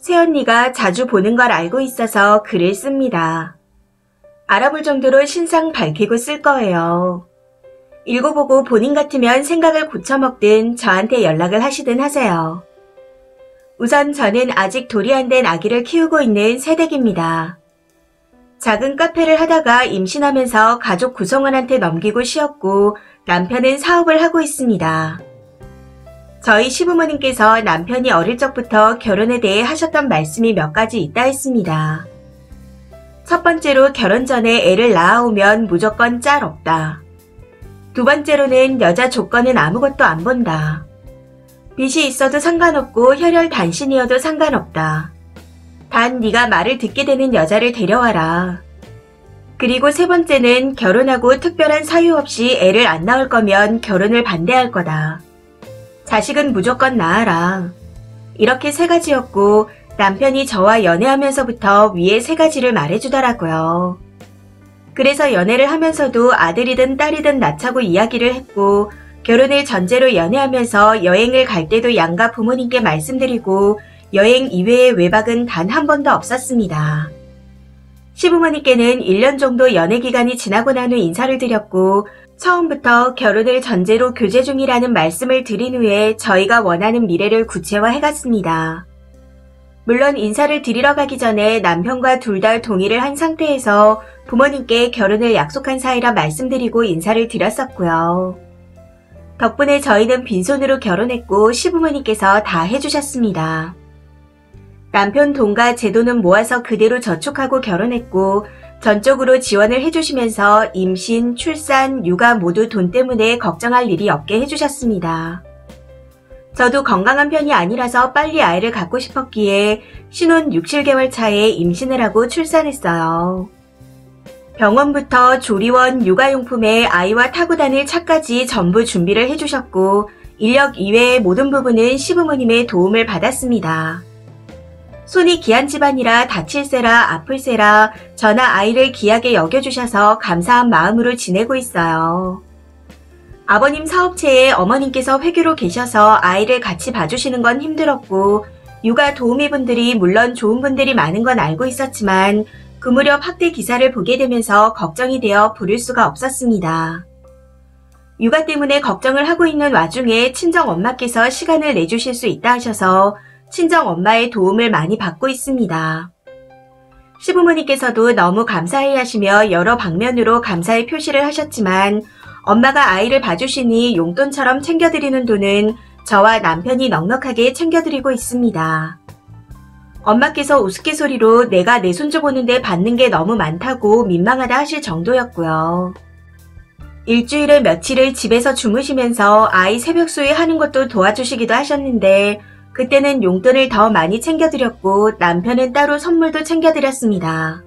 새언니가 자주 보는 걸 알고 있어서 글을 씁니다. 알아볼 정도로 신상 밝히고 쓸 거예요. 읽어보고 본인 같으면 생각을 고쳐먹든 저한테 연락을 하시든 하세요. 우선 저는 아직 돌이 안 된 아기를 키우고 있는 새댁입니다. 작은 카페를 하다가 임신하면서 가족 구성원한테 넘기고 쉬었고 남편은 사업을 하고 있습니다. 저희 시부모님께서 남편이 어릴 적부터 결혼에 대해 하셨던 말씀이 몇 가지 있다 했습니다. 첫 번째로 결혼 전에 애를 낳아오면 무조건 짤 없다. 두 번째로는 여자 조건은 아무것도 안 본다. 빚이 있어도 상관없고 혈혈 단신이어도 상관없다. 단 네가 말을 듣게 되는 여자를 데려와라. 그리고 세 번째는 결혼하고 특별한 사유 없이 애를 안 낳을 거면 결혼을 반대할 거다. 자식은 무조건 낳아라. 이렇게 세 가지였고 남편이 저와 연애하면서부터 위에 세 가지를 말해주더라고요. 그래서 연애를 하면서도 아들이든 딸이든 낳자고 이야기를 했고 결혼을 전제로 연애하면서 여행을 갈 때도 양가 부모님께 말씀드리고 여행 이외의 외박은 단 한 번도 없었습니다. 시부모님께는 1년 정도 연애 기간이 지나고 난 후 인사를 드렸고 처음부터 결혼을 전제로 교제 중이라는 말씀을 드린 후에 저희가 원하는 미래를 구체화해갔습니다. 물론 인사를 드리러 가기 전에 남편과 둘 다 동의를 한 상태에서 부모님께 결혼을 약속한 사이라 말씀드리고 인사를 드렸었고요. 덕분에 저희는 빈손으로 결혼했고 시부모님께서 다 해주셨습니다. 남편 돈과 제 돈은 모아서 그대로 저축하고 결혼했고 전적으로 지원을 해주시면서 임신, 출산, 육아 모두 돈 때문에 걱정할 일이 없게 해주셨습니다. 저도 건강한 편이 아니라서 빨리 아이를 갖고 싶었기에 신혼 6, 7개월 차에 임신을 하고 출산했어요. 병원부터 조리원, 육아용품에 아이와 타고 다닐 차까지 전부 준비를 해주셨고 인력 이외의 모든 부분은 시부모님의 도움을 받았습니다. 손이 귀한 집안이라 다칠세라 아플세라 저나 아이를 귀하게 여겨주셔서 감사한 마음으로 지내고 있어요. 아버님 사업체에 어머님께서 회교로 계셔서 아이를 같이 봐주시는 건 힘들었고 육아 도우미분들이 물론 좋은 분들이 많은 건 알고 있었지만 그 무렵 학대 기사를 보게 되면서 걱정이 되어 부를 수가 없었습니다. 육아 때문에 걱정을 하고 있는 와중에 친정엄마께서 시간을 내주실 수 있다 하셔서 친정엄마의 도움을 많이 받고 있습니다. 시부모님께서도 너무 감사해 하시며 여러 방면으로 감사의 표시를 하셨지만 엄마가 아이를 봐주시니 용돈처럼 챙겨드리는 돈은 저와 남편이 넉넉하게 챙겨드리고 있습니다. 엄마께서 우스갯소리로 내가 내 손주 보는데 받는 게 너무 많다고 민망하다 하실 정도였고요. 일주일에 며칠을 집에서 주무시면서 아이 새벽수유 하는 것도 도와주시기도 하셨는데 그때는 용돈을 더 많이 챙겨드렸고 남편은 따로 선물도 챙겨드렸습니다.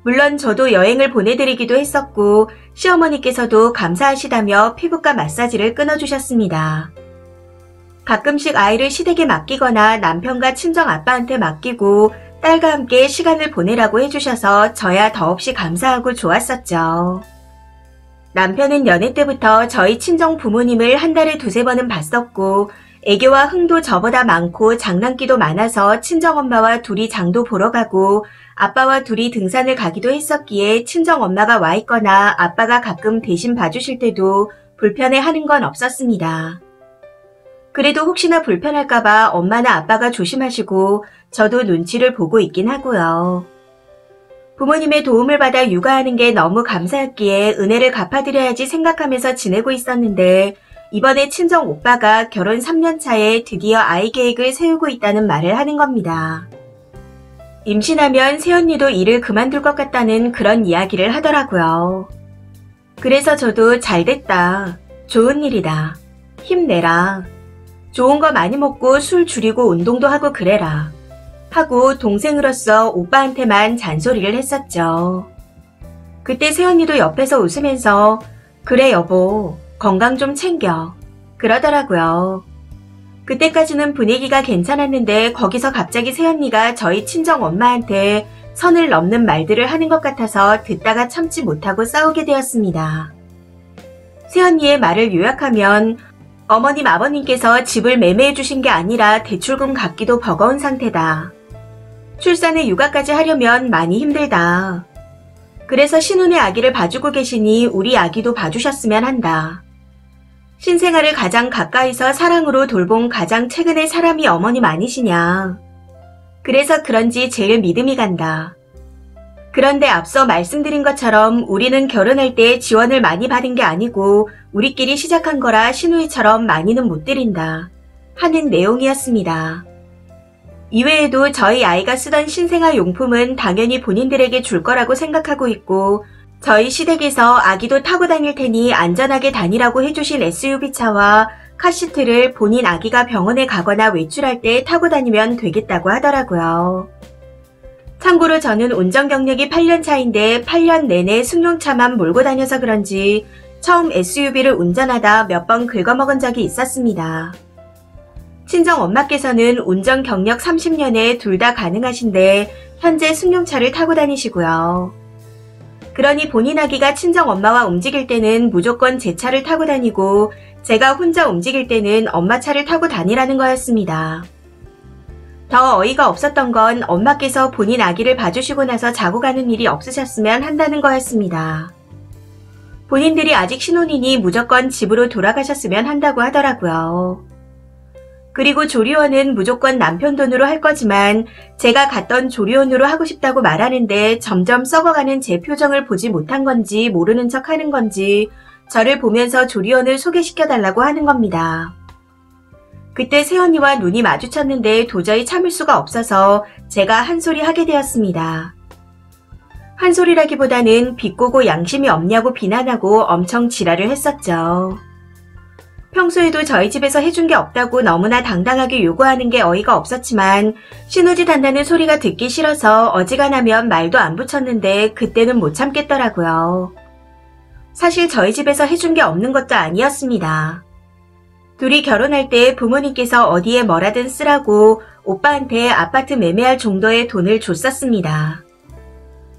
물론 저도 여행을 보내드리기도 했었고 시어머니께서도 감사하시다며 피부과 마사지를 끊어주셨습니다. 가끔씩 아이를 시댁에 맡기거나 남편과 친정아빠한테 맡기고 딸과 함께 시간을 보내라고 해주셔서 저야 더없이 감사하고 좋았었죠. 남편은 연애 때부터 저희 친정 부모님을 한 달에 두세 번은 봤었고 애교와 흥도 저보다 많고 장난기도 많아서 친정엄마와 둘이 장도 보러 가고 아빠와 둘이 등산을 가기도 했었기에 친정엄마가 와 있거나 아빠가 가끔 대신 봐주실 때도 불편해하는 건 없었습니다. 그래도 혹시나 불편할까봐 엄마나 아빠가 조심하시고 저도 눈치를 보고 있긴 하고요. 부모님의 도움을 받아 육아하는 게 너무 감사했기에 은혜를 갚아드려야지 생각하면서 지내고 있었는데 이번에 친정 오빠가 결혼 3년 차에 드디어 아이 계획을 세우고 있다는 말을 하는 겁니다. 임신하면 새언니도 일을 그만둘 것 같다는 그런 이야기를 하더라고요. 그래서 저도 잘됐다. 좋은 일이다. 힘내라. 좋은 거 많이 먹고 술 줄이고 운동도 하고 그래라. 하고 동생으로서 오빠한테만 잔소리를 했었죠. 그때 새언니도 옆에서 웃으면서 그래 여보 건강 좀 챙겨 그러더라고요. 그때까지는 분위기가 괜찮았는데 거기서 갑자기 새언니가 저희 친정 엄마한테 선을 넘는 말들을 하는 것 같아서 듣다가 참지 못하고 싸우게 되었습니다. 새언니의 말을 요약하면 어머님 아버님께서 집을 매매해 주신 게 아니라 대출금 갚기도 버거운 상태다. 출산에 육아까지 하려면 많이 힘들다. 그래서 신혼의 아기를 봐주고 계시니 우리 아기도 봐주셨으면 한다. 신생아를 가장 가까이서 사랑으로 돌본 가장 최근의 사람이 어머님 아니시냐. 그래서 그런지 제일 믿음이 간다. 그런데 앞서 말씀드린 것처럼 우리는 결혼할 때 지원을 많이 받은 게 아니고 우리끼리 시작한 거라 시누이처럼 많이는 못 드린다 하는 내용이었습니다. 이외에도 저희 아이가 쓰던 신생아 용품은 당연히 본인들에게 줄 거라고 생각하고 있고 저희 시댁에서 아기도 타고 다닐 테니 안전하게 다니라고 해주신 SUV차와 카시트를 본인 아기가 병원에 가거나 외출할 때 타고 다니면 되겠다고 하더라고요. 참고로 저는 운전 경력이 8년 차인데 8년 내내 승용차만 몰고 다녀서 그런지 처음 SUV를 운전하다 몇 번 긁어먹은 적이 있었습니다. 친정 엄마께서는 운전 경력 30년에 둘 다 가능하신데 현재 승용차를 타고 다니시고요. 그러니 본인 아기가 친정 엄마와 움직일 때는 무조건 제 차를 타고 다니고 제가 혼자 움직일 때는 엄마 차를 타고 다니라는 거였습니다. 더 어이가 없었던 건 엄마께서 본인 아기를 봐주시고 나서 자고 가는 일이 없으셨으면 한다는 거였습니다. 본인들이 아직 신혼이니 무조건 집으로 돌아가셨으면 한다고 하더라고요. 그리고 조리원은 무조건 남편 돈으로 할 거지만 제가 갔던 조리원으로 하고 싶다고 말하는데 점점 썩어가는 제 표정을 보지 못한 건지 모르는 척 하는 건지 저를 보면서 조리원을 소개시켜달라고 하는 겁니다. 그때 새언니와 눈이 마주쳤는데 도저히 참을 수가 없어서 제가 한 소리 하게 되었습니다. 한 소리라기보다는 비꼬고 양심이 없냐고 비난하고 엄청 지랄을 했었죠. 평소에도 저희 집에서 해준 게 없다고 너무나 당당하게 요구하는 게 어이가 없었지만 신우짓 한다는 소리가 듣기 싫어서 어지간하면 말도 안 붙였는데 그때는 못 참겠더라고요. 사실 저희 집에서 해준 게 없는 것도 아니었습니다. 둘이 결혼할 때 부모님께서 어디에 뭐라든 쓰라고 오빠한테 아파트 매매할 정도의 돈을 줬었습니다.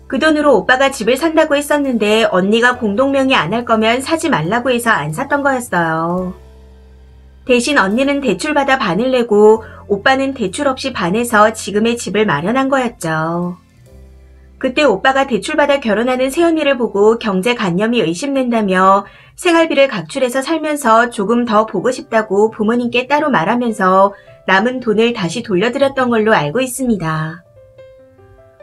그 돈으로 오빠가 집을 산다고 했었는데 언니가 공동명의 안 할 거면 사지 말라고 해서 안 샀던 거였어요. 대신 언니는 대출받아 반을 내고 오빠는 대출 없이 반해서 지금의 집을 마련한 거였죠. 그때 오빠가 대출받아 결혼하는 새언니를 보고 경제관념이 의심된다며 생활비를 각출해서 살면서 조금 더 보고 싶다고 부모님께 따로 말하면서 남은 돈을 다시 돌려드렸던 걸로 알고 있습니다.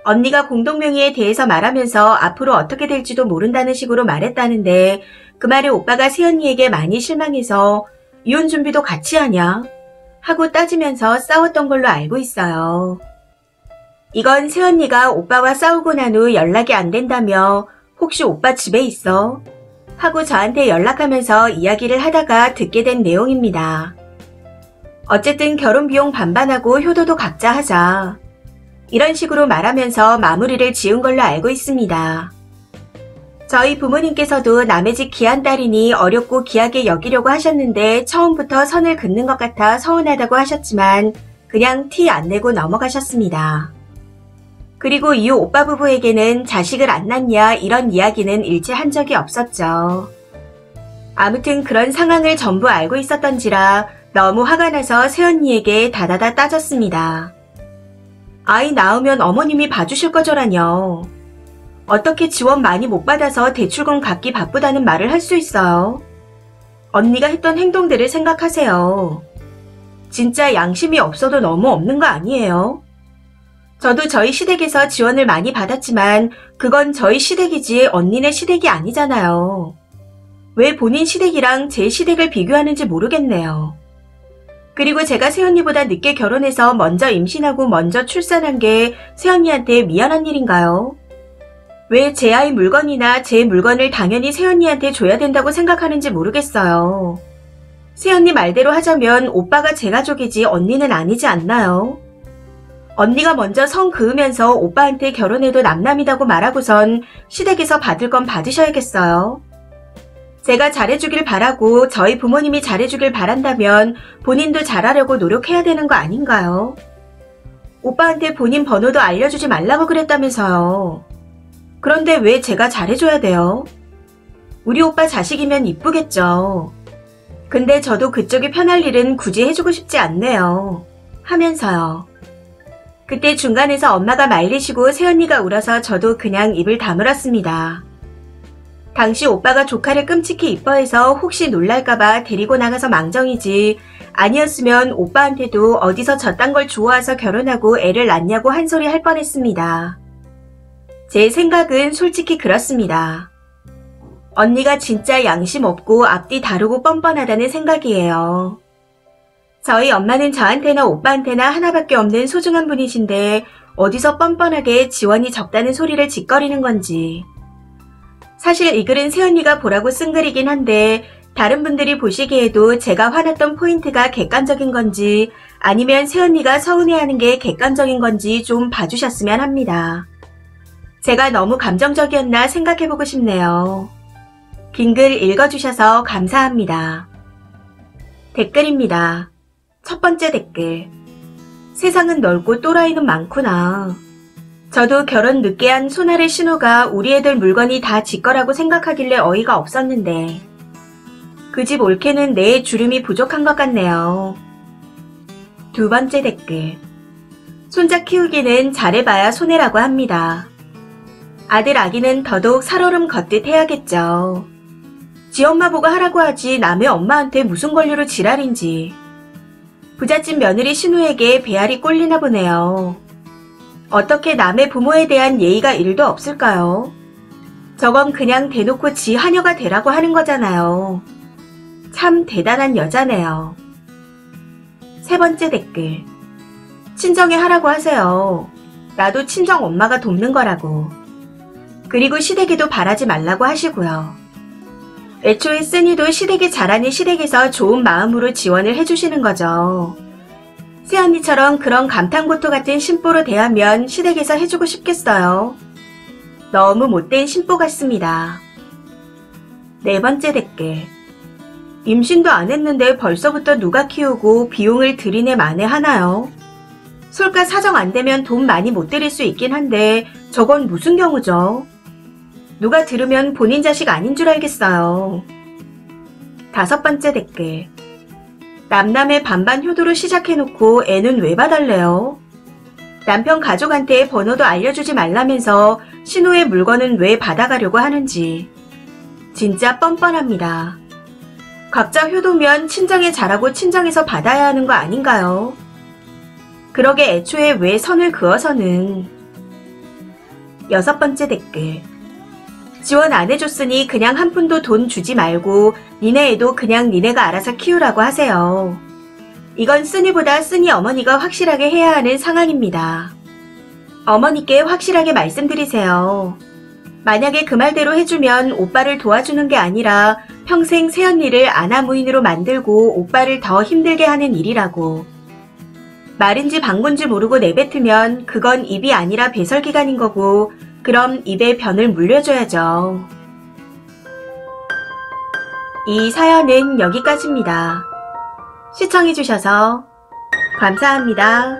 언니가 공동명의에 대해서 말하면서 앞으로 어떻게 될지도 모른다는 식으로 말했다는데 그 말에 오빠가 새언니에게 많이 실망해서 이혼 준비도 같이 하냐? 하고 따지면서 싸웠던 걸로 알고 있어요. 이건 새언니가 오빠와 싸우고 난 후 연락이 안 된다며 혹시 오빠 집에 있어? 하고 저한테 연락하면서 이야기를 하다가 듣게 된 내용입니다. 어쨌든 결혼 비용 반반하고 효도도 각자 하자. 이런 식으로 말하면서 마무리를 지은 걸로 알고 있습니다. 저희 부모님께서도 남의 집 귀한 딸이니 어렵고 귀하게 여기려고 하셨는데 처음부터 선을 긋는 것 같아 서운하다고 하셨지만 그냥 티 안 내고 넘어가셨습니다. 그리고 이후 오빠 부부에게는 자식을 안 낳냐 이런 이야기는 일체 한 적이 없었죠. 아무튼 그런 상황을 전부 알고 있었던지라 너무 화가 나서 새언니에게 다다다 따졌습니다. 아이 낳으면 어머님이 봐주실 거죠라뇨. 어떻게 지원 많이 못 받아서 대출금 갚기 바쁘다는 말을 할 수 있어요? 언니가 했던 행동들을 생각하세요. 진짜 양심이 없어도 너무 없는 거 아니에요? 저도 저희 시댁에서 지원을 많이 받았지만 그건 저희 시댁이지 언니네 시댁이 아니잖아요. 왜 본인 시댁이랑 제 시댁을 비교하는지 모르겠네요. 그리고 제가 새언니보다 늦게 결혼해서 먼저 임신하고 먼저 출산한 게 새언니한테 미안한 일인가요? 왜 제 아이 물건이나 제 물건을 당연히 새언니한테 줘야 된다고 생각하는지 모르겠어요. 새언니 말대로 하자면 오빠가 제 가족이지 언니는 아니지 않나요? 언니가 먼저 성 그으면서 오빠한테 결혼해도 남남이다고 말하고선 시댁에서 받을 건 받으셔야겠어요. 제가 잘해주길 바라고 저희 부모님이 잘해주길 바란다면 본인도 잘하려고 노력해야 되는 거 아닌가요? 오빠한테 본인 번호도 알려주지 말라고 그랬다면서요. 그런데 왜 제가 잘해줘야 돼요? 우리 오빠 자식이면 이쁘겠죠. 근데 저도 그쪽이 편할 일은 굳이 해주고 싶지 않네요. 하면서요. 그때 중간에서 엄마가 말리시고 새언니가 울어서 저도 그냥 입을 다물었습니다. 당시 오빠가 조카를 끔찍히 이뻐해서 혹시 놀랄까봐 데리고 나가서 망정이지, 아니었으면 오빠한테도 어디서 저딴 걸 좋아해서 결혼하고 애를 낳냐고 한 소리 할 뻔했습니다. 제 생각은 솔직히 그렇습니다. 언니가 진짜 양심 없고 앞뒤 다르고 뻔뻔하다는 생각이에요. 저희 엄마는 저한테나 오빠한테나 하나밖에 없는 소중한 분이신데 어디서 뻔뻔하게 지원이 적다는 소리를 짓거리는 건지. 사실 이 글은 새언니가 보라고 쓴 글이긴 한데 다른 분들이 보시기에도 제가 화났던 포인트가 객관적인 건지 아니면 새언니가 서운해하는 게 객관적인 건지 좀 봐주셨으면 합니다. 제가 너무 감정적이었나 생각해보고 싶네요. 긴 글 읽어주셔서 감사합니다. 댓글입니다. 첫 번째 댓글. 세상은 넓고 또라이는 많구나. 저도 결혼 늦게 한 손아래 신우가 우리 애들 물건이 다 지 거라고 생각하길래 어이가 없었는데 그 집 올케는 내 주름이 부족한 것 같네요. 두 번째 댓글. 손자 키우기는 잘해봐야 손해라고 합니다. 아들 아기는 더더욱 살얼음 걷듯 해야겠죠. 지 엄마 보고 하라고 하지 남의 엄마한테 무슨 권리로 지랄인지. 부잣집 며느리 신우에게 배알이 꼴리나 보네요. 어떻게 남의 부모에 대한 예의가 1도 없을까요? 저건 그냥 대놓고 지 하녀가 되라고 하는 거잖아요. 참 대단한 여자네요. 세 번째 댓글. 친정에 하라고 하세요. 나도 친정 엄마가 돕는 거라고. 그리고 시댁에도 바라지 말라고 하시고요. 애초에 쓰니도 시댁이 잘하는 시댁에서 좋은 마음으로 지원을 해주시는 거죠. 새언니처럼 그런 감탄고토 같은 신보로 대하면 시댁에서 해주고 싶겠어요. 너무 못된 신보 같습니다. 네 번째 댓글. 임신도 안 했는데 벌써부터 누가 키우고 비용을 들이네 마네 하나요? 솔까 사정 안 되면 돈 많이 못 드릴 수 있긴 한데 저건 무슨 경우죠? 누가 들으면 본인 자식 아닌 줄 알겠어요. 다섯 번째 댓글. 남남의 반반 효도로 시작해놓고 애는 왜 봐달래요? 남편 가족한테 번호도 알려주지 말라면서 신우의 물건은 왜 받아가려고 하는지. 진짜 뻔뻔합니다. 각자 효도면 친정에 잘하고 친정에서 받아야 하는 거 아닌가요? 그러게 애초에 왜 선을 그어서는. 여섯 번째 댓글. 지원 안 해줬으니 그냥 한 푼도 돈 주지 말고 니네 애도 그냥 니네가 알아서 키우라고 하세요. 이건 쓰니보다 쓰니 어머니가 확실하게 해야 하는 상황입니다. 어머니께 확실하게 말씀드리세요. 만약에 그 말대로 해주면 오빠를 도와주는 게 아니라 평생 새언니를 아나무인으로 만들고 오빠를 더 힘들게 하는 일이라고. 말인지 방군지 모르고 내뱉으면 그건 입이 아니라 배설기관인 거고 그럼 입에 변을 물려줘야죠. 이 사연은 여기까지입니다. 시청해주셔서 감사합니다.